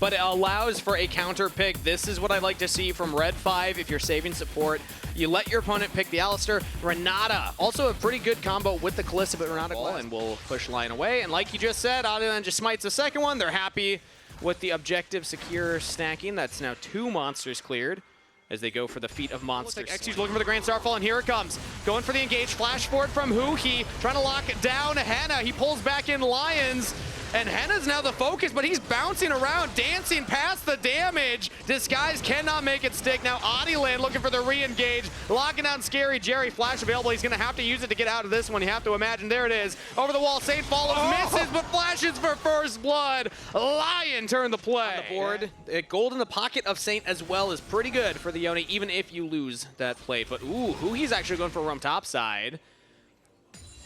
but it allows for a counter pick. This is what I like to see from Red 5 if you're saving support. You let your opponent pick the Alistair. Renata, also a pretty good combo with the Kalista, but Renata and will push LYON away. And like you just said, LYON just smites the second one. They're happy with the objective secure stacking. That's now 2 monsters cleared as they go for the feat of monsters. Like XQ's looking for the Grand Starfall, and here it comes. Going for the engage. Flash forward from Huhi, trying to lock down Henna. He pulls back in Lions. And Henna's now the focus, but he's bouncing around, dancing past the damage. Disguise cannot make it stick. Now Adiland looking for the re-engage, locking down Scary Jerry. Flash available. He's going to have to use it to get out of this one. You have to imagine. There it is. Over the wall. Saint follows, misses, but flashes for first blood. LYON turned the play. On the board. Gold in the pocket of Saint as well is pretty good for the Yone, even if you lose that plate. But ooh, Huhi's actually going for Rum top side.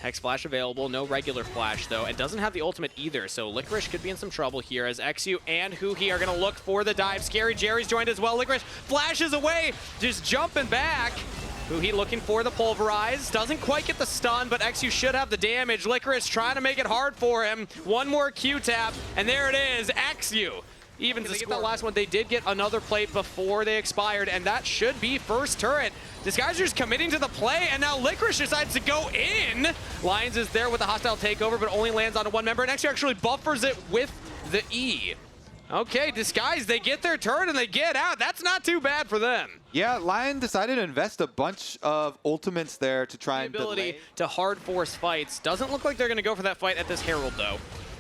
Hex Flash available, no regular Flash though, and doesn't have the ultimate either, so Licorice could be in some trouble here as XU and Huhi are going to look for the dive. Scary Jerry's joined as well. Licorice flashes away, just jumping back. Huhi looking for the Pulverize, doesn't quite get the stun, but XU should have the damage. Licorice trying to make it hard for him. One more Q-tap, and there it is, XU. Even to get that last one, they did get another plate before they expired, and that should be first turret. Disguiser's committing to the play, and now Licorice decides to go in. Lions is there with a hostile takeover, but only lands on one member, and actually buffers it with the E. Okay, Disguise, they get their turn and they get out. That's not too bad for them. Yeah, LYON decided to invest a bunch of ultimates there to try and ability to hard force fights. Doesn't look like they're going to go for that fight at this Herald, though.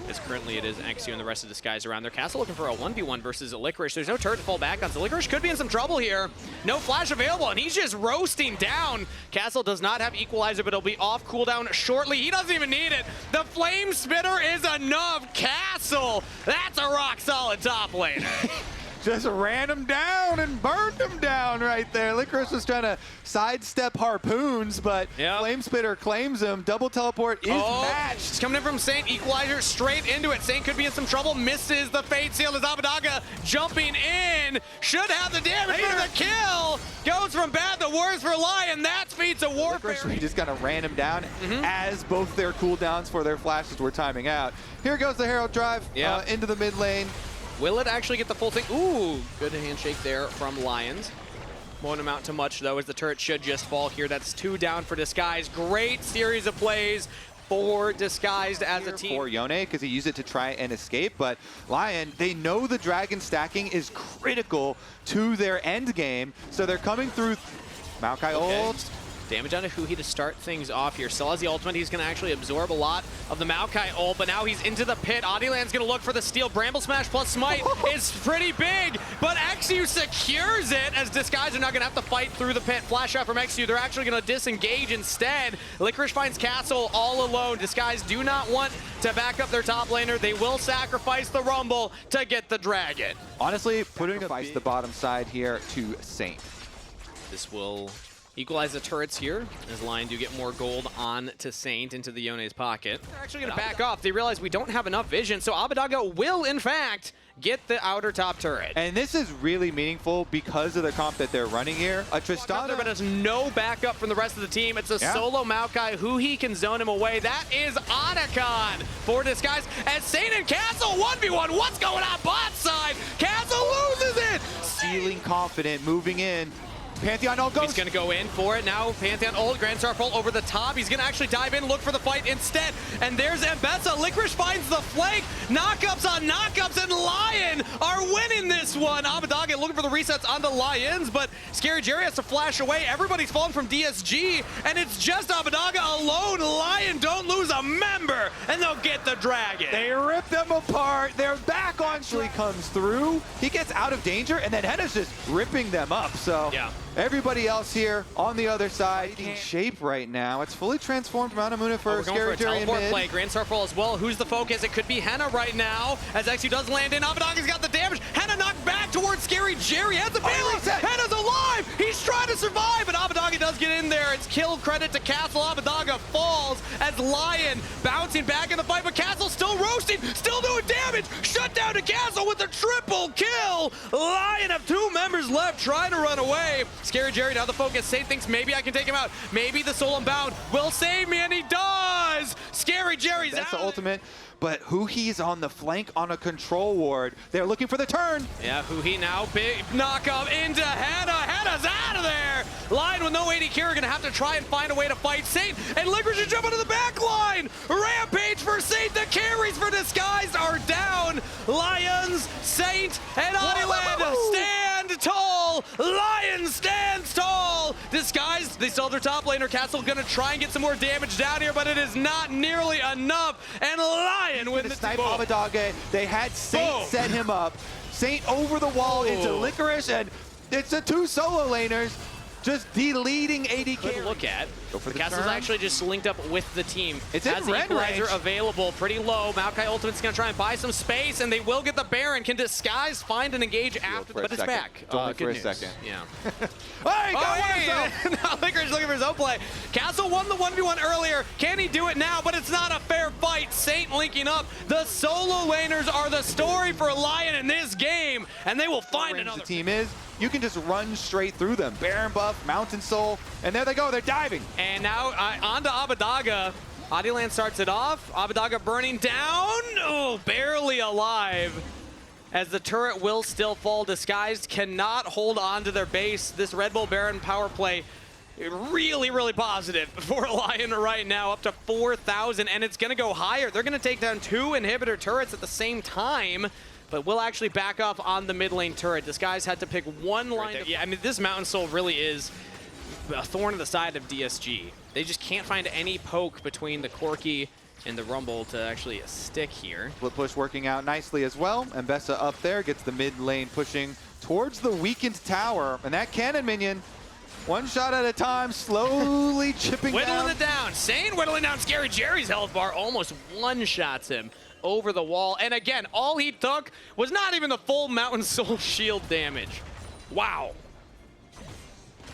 As currently it is XU and the rest of Disguise around their castle looking for a 1v1 versus a Licorice. There's no turret to fall back on, so Licorice could be in some trouble here. No Flash available, and he's just roasting down. Castle does not have Equalizer, but it'll be off cooldown shortly. He doesn't even need it. The Flame Spitter is enough. Castle, that's a rock-solid top laner. Just ran him down and burned him down right there. Licorice was trying to sidestep harpoons, but Flame Spitter claims him. Double teleport is matched. It's coming in from Saint. Equalizer straight into it. Saint could be in some trouble. Misses the Fate Seal as Abbedagga jumping in. Should have the damage for the kill. Goes from bad to worse for LYON. That's feats of warfare. He just kind of ran him down as both their cooldowns for their flashes were timing out. Here goes the Herald drive into the mid lane. Will it actually get the full thing? Ooh, good handshake there from Lions. Won't amount to much, though, as the turret should just fall here. That's 2 down for Disguise. Great series of plays for Disguised as a team. For Yone, because he used it to try and escape, but LYON, they know the dragon stacking is critical to their end game, so they're coming through. Maokai ult. Damage onto Huhi to start things off here. Still has the ultimate. He's going to actually absorb a lot of the Maokai ult, but now he's into the pit. Adiland's going to look for the steal. Bramble Smash plus Smite is pretty big, but XU secures it as Disguise are not going to have to fight through the pit. Flash out from XU. They're actually going to disengage instead. Licorice finds Castle all alone. Disguise do not want to back up their top laner. They will sacrifice the Rumble to get the Dragon. Honestly, putting the bottom side here to Saint. This will equalize the turrets here, as LYON do get more gold on to Saint into the Yone's pocket. They're actually going to back off. They realize we don't have enough vision, so Abbedagga will, in fact, get the outer top turret. And this is really meaningful because of the comp that they're running here. A Tristana, but has no backup from the rest of the team. It's a solo Maokai. Huhi can zone him away. That is Otacon for Disguise. As Saint and Castle 1v1. What's going on bot side? Castle loses it. Feeling confident, moving in. Pantheon ult goes. He's going to go in for it now. Pantheon ult, Grand Starfall over the top. He's going to actually dive in, look for the fight instead. And there's Mbessa. Licorice finds the flank. Knockups on knockups, and LYON are winning this one. Abbedagga looking for the resets onto Lions, but Scary Jerry has to flash away. Everybody's falling from DSG, and it's just Abbedagga alone. LYON don't lose a member, and they'll get the Dragon. They rip them apart. Their back actually comes through. He gets out of danger, and then Henna's just ripping them up. So everybody else here on the other side in shape right now. It's fully transformed Manamuna for Scary Jerry in mid. Play. Grand Starfall as well. Who's the focus? It could be Henna right now, as XU does land in. Abbedagga's got the damage. Henna knocked back towards Scary Jerry. Has the melee. Henna's alive. He's trying to survive, but Abbedagga does get in there. It's kill credit to Castle. Abbedagga falls as LYON bouncing back in the fight, but Castle still roasting, still doing damage. Shut down to Castle with a triple kill. LYON have 2 members left trying to run away. Scary Jerry now the focus. Saint thinks maybe I can take him out. Maybe the Soul Unbound will save me, and he does. Scary Jerry's out. That's the ultimate. but Huhi's on the flank on a control ward. They're looking for the turn. Yeah, Huhi now, big knock up into Hannah. Hannah's out of there. Lion with no AD carry, gonna have to try and find a way to fight Saint, and Licorice should jump into the back line. Rampage for Saint, the carries for Disguised are down. Lions, Saint, and Adiland stand tall. Lion stands tall. Disguised, they still have their top laner. Castle gonna try and get some more damage down here, but it is not nearly enough. And Lion with the snipe Abadage. They had Saint set him up. Saint over the wall into Licorice, and it's the two solo laners just deleting AD carry. Good look at. Go for the Castle's turn. actually just linked up with the team. It's in red equalizer range. available, pretty low. Maokai Ultimate's gonna try and buy some space, and they will get the Baron. Can Disguise find and engage after, but it's back. Only for a news. second. Yeah. Hey, now Licorice looking for his own play. Castle won the 1v1 earlier. Can he do it now? But it's not a fair fight. Saint linking up. The solo laners are the story for Lion in this game, and they will find another. The team is. You can just run straight through them. Baron buff, Mountain Soul, and there they go. They're diving. And now onto Abadaga. Adiland starts it off. Abadaga burning down. Oh, barely alive. As the turret will still fall. Disguised cannot hold on to their base. This Red Bull Baron power play really, really positive for Lion right now, up to 4,000, and it's going to go higher. They're going to take down 2 inhibitor turrets at the same time, but we'll actually back off on the mid lane turret. Disguise had to pick one line. Yeah, I mean, this Mountain Soul really is a thorn in the side of DSG. They just can't find any poke between the Corki and the Rumble to actually stick here. Split push working out nicely as well. And Bessa up there gets the mid lane pushing towards the weakened tower. And that cannon minion, one shot at a time, slowly chipping Whittling it down. Saint whittling down Scary Jerry's health bar, almost one-shots him over the wall. And again, all he took was not even the full Mountain Soul shield damage. Wow.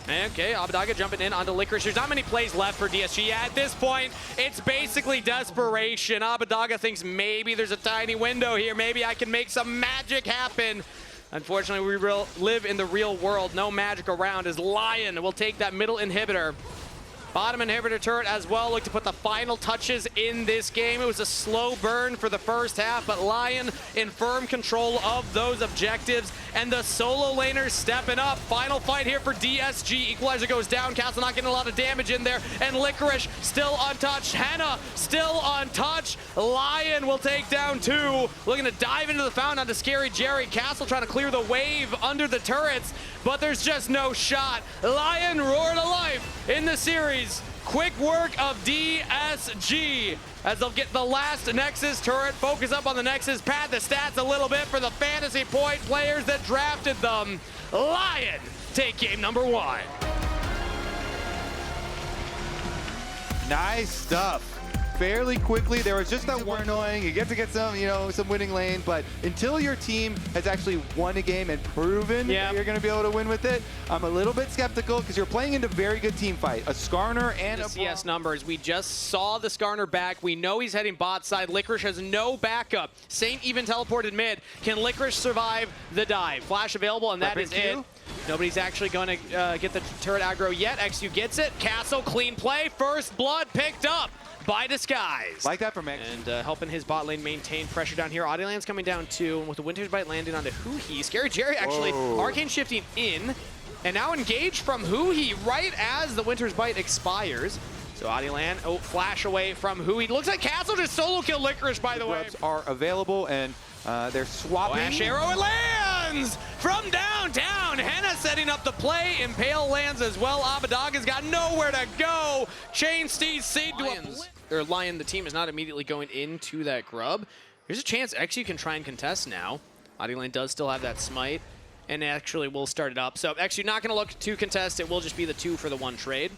Okay, Abadaga jumping in onto Licorice. There's not many plays left for DSG. At this point, it's basically desperation. Abadaga thinks maybe there's a tiny window here. Maybe I can make some magic happen. Unfortunately, we live in the real world. No magic around as Lion will take that middle inhibitor. Bottom inhibitor turret as well. Look to put the final touches in this game. It was a slow burn for the first half, but Lion in firm control of those objectives. And the solo laners stepping up. Final fight here for DSG. Equalizer goes down. Castle not getting a lot of damage in there. And Licorice still untouched. Hannah still untouched. Lion will take down 2. Looking to dive into the fountain onto Scary Jerry. Castle trying to clear the wave under the turrets, but there's just no shot. Lion roar to life in the series. Quick work of DSG as they'll get the last Nexus turret, focus up on the Nexus, pad the stats a little bit for the fantasy point players that drafted them. Lion take game number 1. Nice stuff. Fairly quickly, there was just that one annoying. You get to get some, some winning lane, but until your team has actually won a game and proven that you're going to be able to win with it, I'm a little bit skeptical because you're playing into very good team fight. A Skarner and the CS numbers. We just saw the Skarner back. We know he's heading bot side. Licorice has no backup. Saint even teleported mid. Can Licorice survive the dive? Flash available, and that is it. Nobody's actually going to get the turret aggro yet. XU gets it. Castle, clean play. First blood picked up by Disguise. Like that from X. And helping his bot lane maintain pressure down here. Adiland's coming down 2, and with the Winter's Bite landing onto Huhi. Scary Jerry actually arcane shifting in, and now engaged from Huhi right as the Winter's Bite expires. So Adiland, flash away from Huhi. Looks like Castle just solo kill Licorice, by the way. Are available, and they're swapping. Flash arrow, it lands from downtown. Henna setting up the play. Impale lands as well. Abadaga's got nowhere to go. Chain Steed seed to Lion, the team is not immediately going into that grub. There's a chance XU can try and contest now. Adiland does still have that smite, and actually will start it up. So XU not going to look to contest. It will just be the 2 for the 1 trade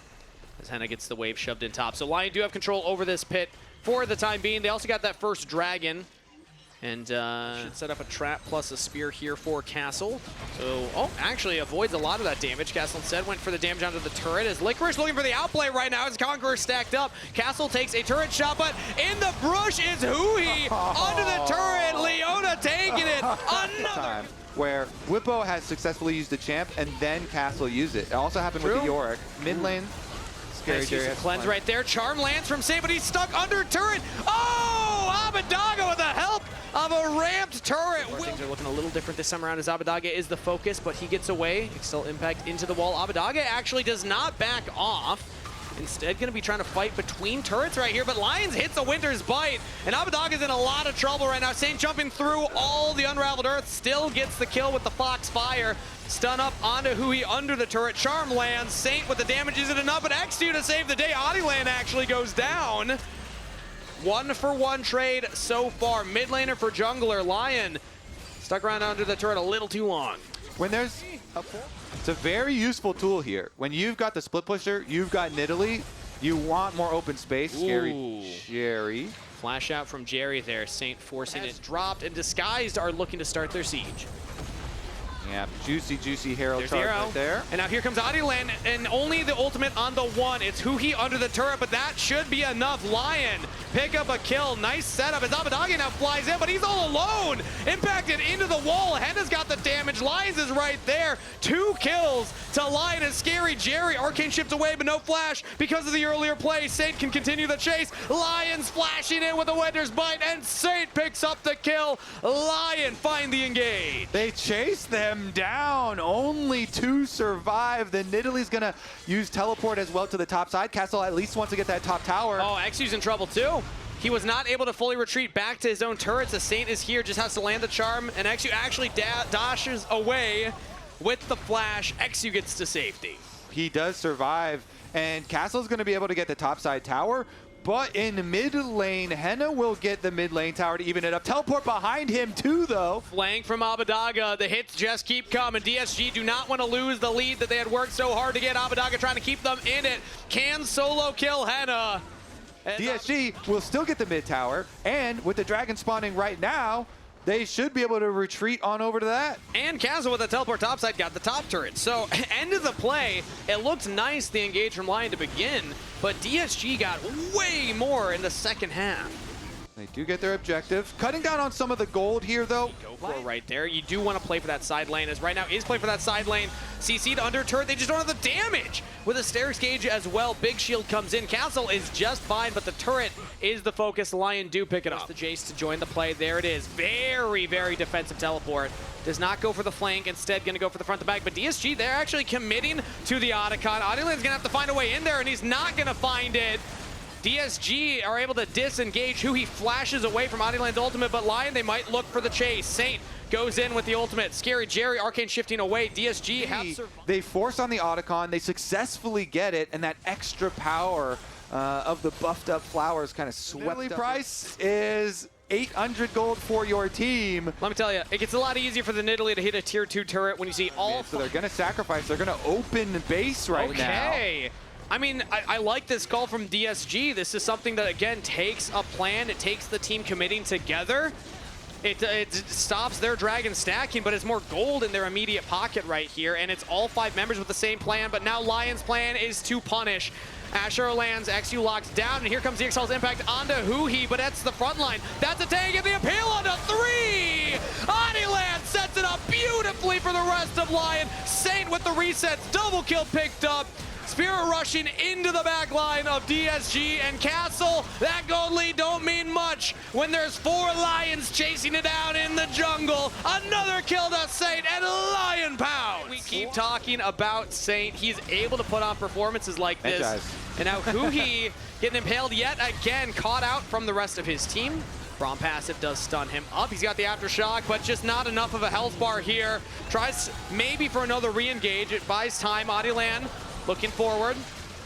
as Henna gets the wave shoved in top. So Lion do have control over this pit for the time being. They also got that first dragon. And should set up a trap plus a spear here for Castle. So, actually avoids a lot of that damage. Castle instead went for the damage onto the turret as Licorice looking for the outplay right now as Conqueror stacked up. Castle takes a turret shot, but in the brush is Huhi onto the turret. Leona taking it. Another where Whippo has successfully used the champ and then Castle used it. It also happened with the Yorick. Mid lane. Scary Jerry has cleanse right there. Charm lands from Saint, but he's stuck under turret. Oh! Abbedagge with the help of a ramped turret. Things are looking a little different this time around as Abbedagge is the focus, but he gets away. Excel impact into the wall. Abbedagge actually does not back off. Instead, going to be trying to fight between turrets right here, but Lions hits a Winter's Bite, and Abbedagge is in a lot of trouble right now. Saint jumping through all the Unraveled Earth, still gets the kill with the Foxfire. Stun up onto Hui under the turret. Charm lands. Saint with the damage isn't enough, but X2 to save the day. Adilan actually goes down. 1-for-1 trade so far. Mid laner for jungler. LYON stuck around under the turret a little too long. When there's it's a very useful tool here. When you've got the split pusher, you've got Nidalee, you want more open space. Scary Jerry. Flash out from Jerry there. Saint forcing it dropped, and Disguised are looking to start their siege. Yeah, juicy Herald charge right there. And now here comes Adilan, and only the ultimate on the one. It's Hui under the turret, but that should be enough. LYON pick up a kill. Nice setup as Abbedagge now flies in, but he's all alone. Impacted into the wall. Henna's got the damage. Lions is right there. 2 kills to LYON and Scary Jerry. Arcane shipped away, but no flash because of the earlier play. Saint can continue the chase. LYON's flashing in with a Winter's Bite, and Saint picks up the kill. LYON find the engage. They chase them down. Only 2 survive. Then Nidalee's gonna use teleport as well to the top side. Castle at least wants to get that top tower. Oh, Xu's in trouble too. He was not able to fully retreat back to his own turrets. The Saint is here, just has to land the charm, and Xu actually dashes away with the flash. Xu gets to safety. He does survive, and Castle's gonna be able to get the top side tower. But in mid lane, Henna will get the mid lane tower to even it up. Teleport behind him too, though. Flank from Abbedagge. The hits just keep coming. DSG do not want to lose the lead that they had worked so hard to get. Abbedagge trying to keep them in it. Can solo kill Henna. DSG will still get the mid tower, and with the dragon spawning right now, they should be able to retreat on over to that. And Kaza with the teleport topside got the top turret. So end of the play, it looked nice, the engage from LYON to begin, but DSG got way more in the second half. They do get their objective. Cutting down on some of the gold here, though. Go for it right there. You do want to play for that side lane, as right now is playing for that side lane. CC'd under turret. They just don't have the damage. With a stairs gauge as well, big shield comes in. Castle is just fine, but the turret is the focus. LYON do pick it up. The Jace to join the play. There it is. Very defensive teleport. Does not go for the flank. Instead, going to go for the front to back. But DSG, they're actually committing to the Otacon. Adilan's going to have to find a way in there, and he's not going to find it. DSG are able to disengage. He flashes away from Adilan's ultimate, but LYON, they might look for the chase. Saint goes in with the ultimate. Scary Jerry, Arcane shifting away. DSG have survived. They force on the Otacon. They successfully get it, and that extra power of the buffed up flowers kind of swept up. Price is 800 gold for your team. Let me tell you, it gets a lot easier for the Nidalee to hit a tier 2 turret when you see all. So they're going to sacrifice. They're going to open base right now. Okay. I mean, I like this call from DSG. This is something that, again, takes a plan. It takes the team committing together. It stops their dragon stacking, but it's more gold in their immediate pocket right here, and it's all 5 members with the same plan, but now LYON's plan is to punish. Asher lands, XU locks down, and here comes the EXAL's impact onto Hui, but that's the front line. That's a tank, and the appeal onto 3! Adilan sets it up beautifully for the rest of LYON. Saint with the resets, double kill picked up. Spirit rushing into the back line of DSG and Castle. That gold lead don't mean much when there's 4 Lions chasing it down in the jungle. Another kill to Saint and LYON pounds. We keep talking about Saint. He's able to put on performances like this. And now Hui getting impaled yet again, caught out from the rest of his team. Braum passive does stun him up. He's got the aftershock, but just not enough of a health bar here. Tries maybe for another re-engage. It buys time. Adilan looking forward.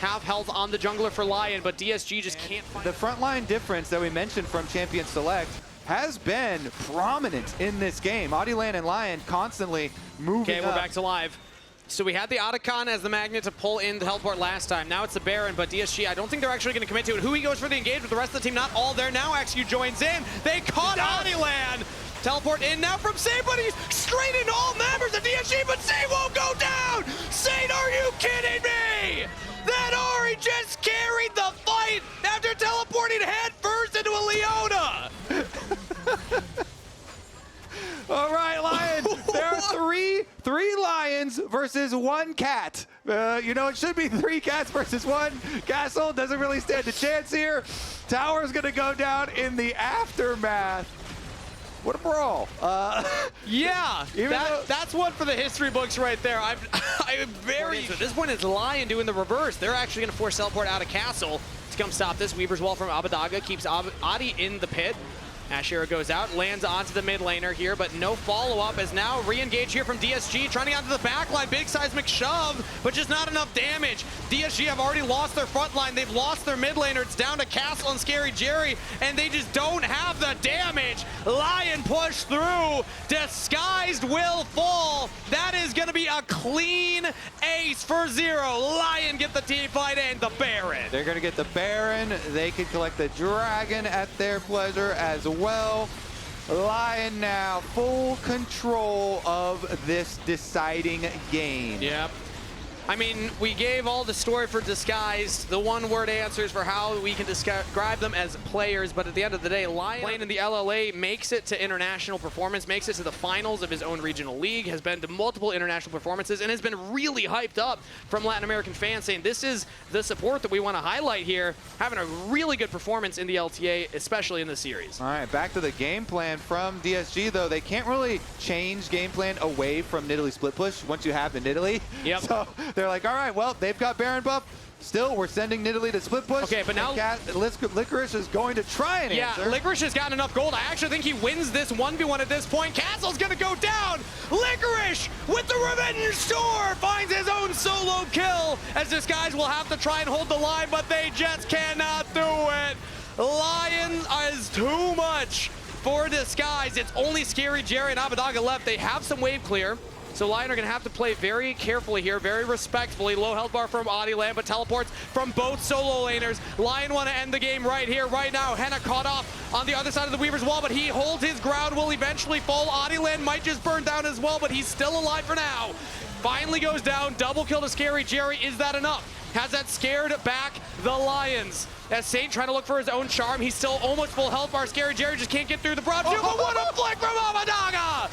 Half health on the jungler for LYON, but DSG just can't find the frontline difference that we mentioned from Champion Select has been prominent in this game. Adilan and LYON constantly moving up. Okay, we're back to live. So we had the Otacon as the magnet to pull in the teleport last time. Now it's the Baron, but DSG, I don't think they're actually going to commit to it. Hui goes for the engage with the rest of the team, not all there. Now XU joins in. They caught Adilan. Teleport in now from Saint, but he's straight into all members of DSG, but Saint won't go down! Saint, are you kidding me? That Ori just carried the fight after teleporting head first into a Leona! All right, LYON, there are 3 3 lions versus 1 cat. You know, it should be 3 cats versus 1. Castle doesn't really stand a chance here. Tower's gonna go down in the aftermath. What a brawl. Yeah, that's one for the history books right there. I'm very... At this point, it's Lion doing the reverse. They're actually going to force Teleport out of Castle to come stop this. Weaver's Wall from Abadaga keeps Adi in the pit. Ashira goes out, lands onto the mid laner here, but no follow-up as now re-engage here from DSG, trying to get onto the back line. Big seismic shove, but just not enough damage. DSG have already lost their front line. They've lost their mid laner. It's down to Castle and Scary Jerry, and they just don't have the damage. Lion push through. Disguised will fall. That is going to be a clean ace for 0. Lion get the team fight and the Baron. They're going to get the Baron. They can collect the Dragon at their pleasure as well. Lion now full control of this deciding game. Yep. I mean, we gave all the story for Disguised, the one-word answers for how we can describe them as players, but at the end of the day, Lion playing in the LLA makes it to international performance, makes it to the finals of his own regional league, has been to multiple international performances, and has been really hyped up from Latin American fans, saying this is the support that we want to highlight here, having a really good performance in the LTA, especially in the series. All right, back to the game plan from DSG, though. They can't really change game plan away from Nidalee split push once you have the Nidalee. Yep. So they're like, all right, well, they've got Baron buff. Still, we're sending Nidalee to split push. Okay, but now Licorice is going to try and answer. Yeah, Licorice has gotten enough gold. I actually think he wins this 1v1 at this point. Castle's gonna go down. Licorice with the revenge store finds his own solo kill, as Disguise will have to try and hold the line, but they just cannot do it. Lion is too much for Disguise. It's only Scary Jerry and Abadaga left. They have some wave clear. So Lion are going to have to play very carefully here, very respectfully. Low health bar from Adiland, but teleports from both solo laners. Lion want to end the game right here, right now. Henna caught off on the other side of the Weaver's Wall, but he holds his ground, will eventually fall. Adiland might just burn down as well, but he's still alive for now. Finally goes down, double kill to Scary Jerry. Is that enough? Has that scared back the Lions? As Saint trying to look for his own charm. He's still almost full health bar. Scary Jerry just can't get through the broad shield, but what a flick from Abadaga!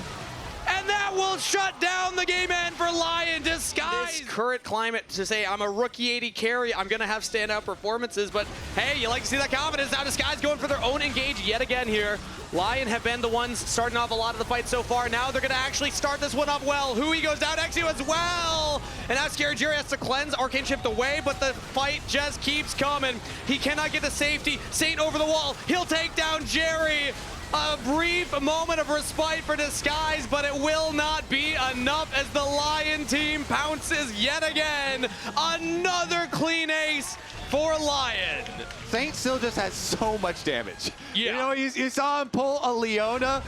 And that will shut down the game end for Lion. Disguise. This current climate to say I'm a rookie AD carry, I'm gonna have standout performances, but hey, you like to see that confidence. Now Disguise going for their own engage yet again here. Lion have been the ones starting off a lot of the fight so far. Now they're gonna actually start this one off well. Hui goes down, Exu as well. And now Scary Jerry has to cleanse, Arcane chipped away, but the fight just keeps coming. He cannot get the safety. Saint over the wall, he'll take down Jerry. A brief moment of respite for Disguise, but it will not be enough as the Lion team pounces yet again. Another clean ace for Lion. Saint still just has so much damage. Yeah. You know, you saw him pull a Leona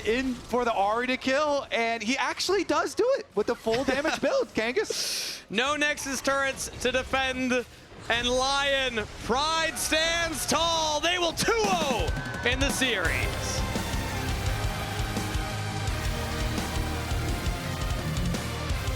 in for the Ahri to kill, and he actually does do it with the full damage build, Kangas. No Nexus turrets to defend, and Lion, pride stands tall. They will 2-0 in the series.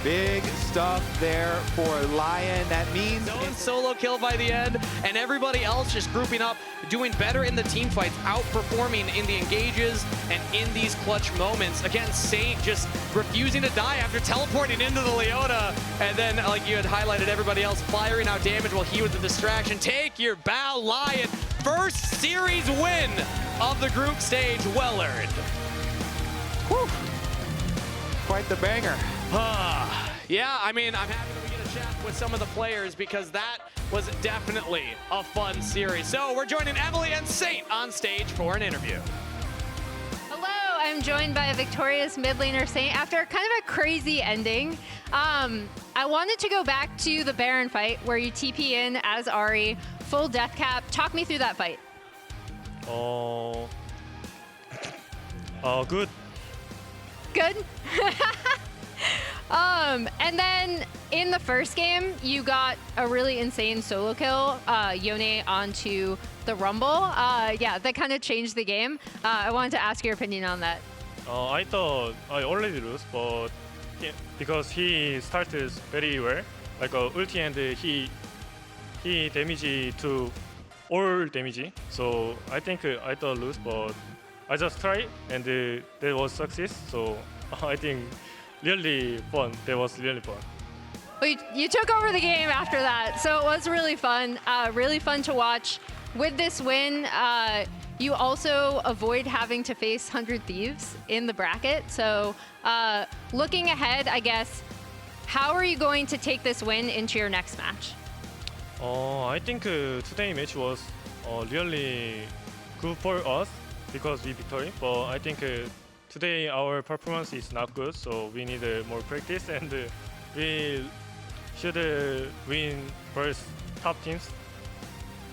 Big stuff there for Lion. That means solo kill by the end, and everybody else just grouping up, doing better in the team fights, outperforming in the engages and in these clutch moments. Again, Saint just refusing to die after teleporting into the Leona, and then, like you had highlighted, everybody else firing out damage while he was the distraction. Take your bow, Lion. First series win of the group stage, well earned. Whew. Quite the banger. Yeah, I mean, I'm happy that we get a chat with some of the players because that was definitely a fun series. So we're joining Emily and Saint on stage for an interview. Hello, I'm joined by a victorious mid laner Saint after kind of a crazy ending. I wanted to go back to the Baron fight where you TP in as Ahri, full death cap. Talk me through that fight. Good. Good? And then in the first game, you got a really insane solo kill, Yone onto the Rumble. Yeah, that kind of changed the game. I wanted to ask your opinion on that. I thought I already lose, but because he started very well, like ulti, and he damage to all damage. So I think I thought lose, but I just tried and that was success. So I think really fun. That was really fun. Well, you took over the game after that, so it was really fun to watch. With this win, you also avoid having to face 100 Thieves in the bracket. So looking ahead, I guess, how are you going to take this win into your next match? I think today's match was really good for us because we victory. But I think today our performance is not good, so we need more practice and we should win versus top teams.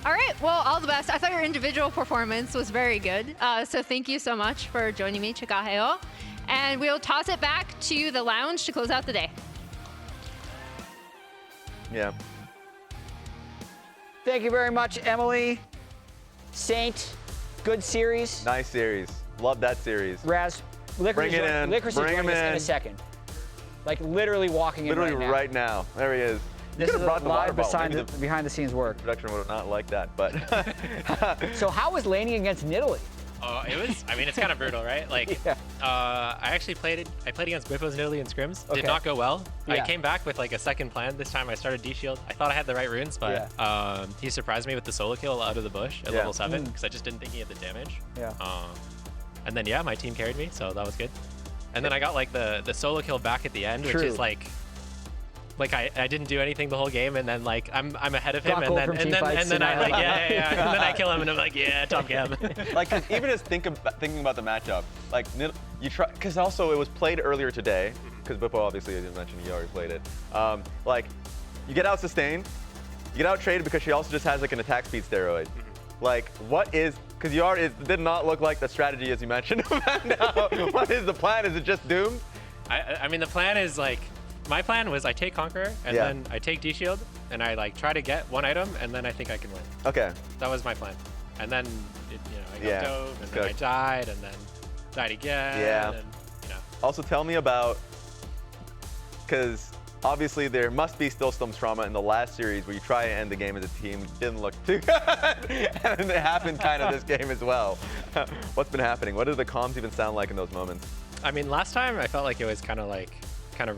All right, well, all the best. I thought your individual performance was very good. So thank you so much for joining me, Chikaheo. And we'll toss it back to the lounge to close out the day. Yeah. Thank you very much, Emily. Saint, good series. Nice series. Love that series. Raz, Licorice Bring it in. Licorice Bring is him joining us in in. a second. Like literally walking Literally in right now. right now. There he is. You This could is have brought the water live bottle. Maybe the behind the scenes work. production would have not liked that, but So how was laning against Nidalee? It was, I mean, it's kind of brutal, right? Like, Yeah. I actually played against Biffos Nidalee in scrims. Okay. Did not go well. I Yeah. came back with like a second plan. This time I started D-Shield. I thought I had the right runes, but he surprised me with the solo kill out of the bush at level 7 because I just didn't think he had the damage. Yeah. And then, yeah, my team carried me, so that was good. And then I got like the solo kill back at the end, which is like I didn't do anything the whole game, and then like I'm ahead of him, Block and goal then from and then, teamfights and then I and like I- and then I kill him, and I'm like, yeah, top cam. like even just thinking about the matchup, like you try because also it was played earlier today because Bippo obviously as you mentioned he already played it. Like you get out sustained, you get out traded because she also just has like an attack speed steroid. Like what is because it did not look like the strategy as you mentioned. Now, what is the plan? Is it just doomed? I mean, the plan is like, my plan was I take Conqueror, and then I take D-Shield, and I like try to get one item, and then I think I can win. Okay. That was my plan. And then, I got dove, and then I died, and then died again. Yeah. And, Also tell me about, because obviously there must be still some trauma in the last series where you try and end the game as a team, didn't look too good, and it happened kind of this game as well. What's been happening? What do the comms even sound like in those moments? I mean, last time I felt like it was kind of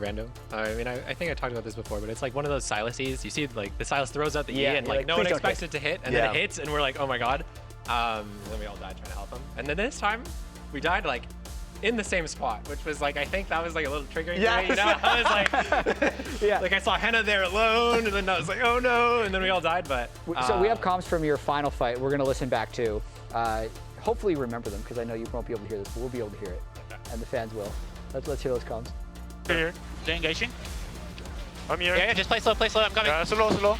random. I mean, I think I talked about this before, but it's like one of those Silases. You see, like, the Silas throws out the E, and like no one expects it to hit, and then it hits, and we're like, oh my god. Then we all died trying to help him. And then this time, we died like in the same spot, which was like, I think that was like a little triggering for me, you know? I was like, like I saw Henna there alone, and then I was like, oh no, and then we all died, but. So we have comms from your final fight we're going to listen back to. Hopefully you remember them, because I know you won't be able to hear this, but we'll be able to hear it. And the fans will. Let's hear those comms. Here. They're engaging. I'm here. Yeah, just play slow, I'm coming. Yeah, slow.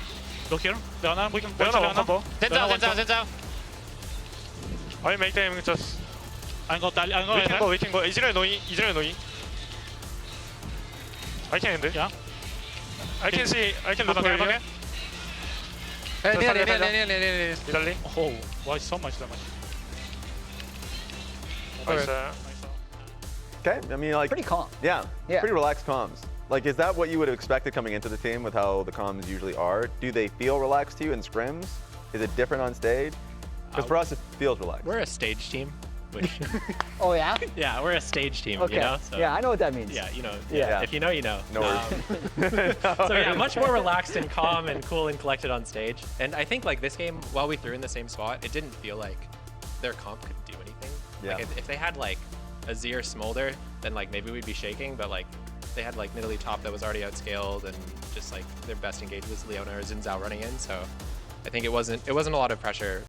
Look here. Leona, we can Leona, Leona. one combo. Zenzo. I make them just. I'm gonna We can go. 이즈레 노이. I can end. Yeah. I can look Okay, for okay. you. Italy. Oh, why so much damage? Nice. Okay, I mean like. Pretty calm. Yeah, Yeah. pretty relaxed comms. Like, is that what you would have expected coming into the team with how the comms usually are? Do they feel relaxed to you in scrims? Is it different on stage? Because for us, it feels relaxed. We're a stage team, which, Oh, yeah? yeah, we're a stage team, Okay. you know? So, Yeah, I know what that means. yeah, you know. Yeah. If you know, you know. No worries. So yeah, much more relaxed and calm and cool and collected on stage. And I think like this game, while we threw in the same spot, it didn't feel like their comp could do anything. Yeah. Like if they had like a Zir Smolder, then like maybe we'd be shaking, but like they had like Nidalee top that was already outscaled, and just like their best engage was Leona or Xin Zhao running in, so I think it wasn't a lot of pressure